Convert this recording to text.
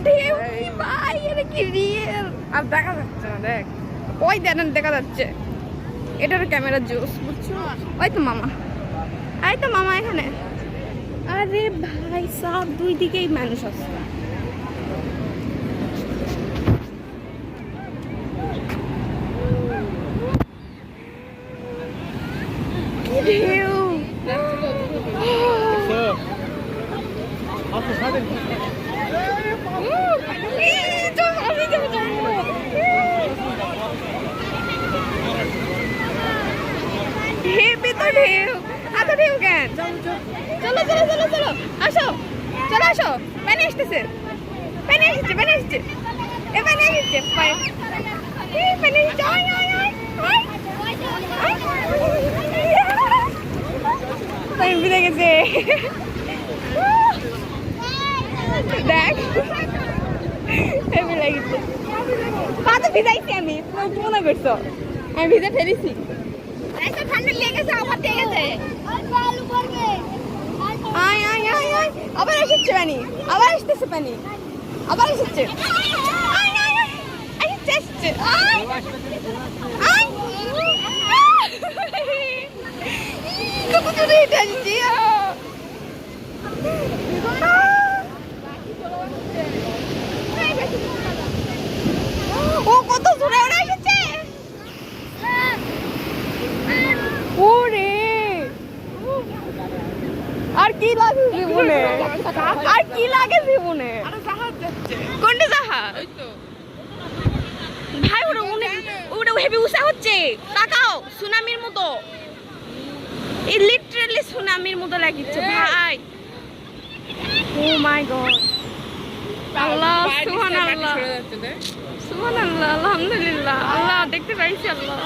ঢেউ কি ভাই, এটা কি রিয়েল? আর দেখা যাচ্ছে না, দেখ ওই দেখেন দেখা যাচ্ছে, এটার ক্যামেরা জোস বুঝছো। ওই তো মামা, এই তো মামা এখানে। আরে ভাই সব দুই দিকেই মানুষ আছে। কি ঢেউ! হেবি তো ঢেউ, এত ঢেউ কেন? চলো চলো চলো চলো, আসো চলো আসো, পানি আসতেছে, পানি আসছে, পানি আসছে, এ পানি আসছে, পানি আসছে, আয় আয় আয় আয়, পানি ভিজে গেছে। দেখ হেবি লাগছে, পা তো ভিজাইছি আমি, তুমি মনে করছো আমি ভিজে ফেলেছি? ঠান্ডা লেগেছে, আবার লেগেছে। আয় আয় আয় আয়, আবার এসেছে পানি, আবার আসতেছে পানি, আবার এসেছে, আয় আয় আয়, আসছে আসছে, আয় আয়, কত দূরে এটা আসছি। ও কত দূরে ওরা এসেছে। ওরে আর কি লাগে জীবনে, আর কি লাগে জীবনে? কোনটা জাহাজ ভাই? ওটা ওটা হেভি উঁচা হচ্ছে, তাকাও সুনামির মতো, এই লিটারালি সুনামির মতো লাগিচ্ছে ভাই। ও মাই গড, আল্লাহ সুবহানাল্লাহ, সুবহানাল্লাহ, আলহামদুলিল্লাহ, আল্লাহ দেখতে পাইছি, আল্লাহ।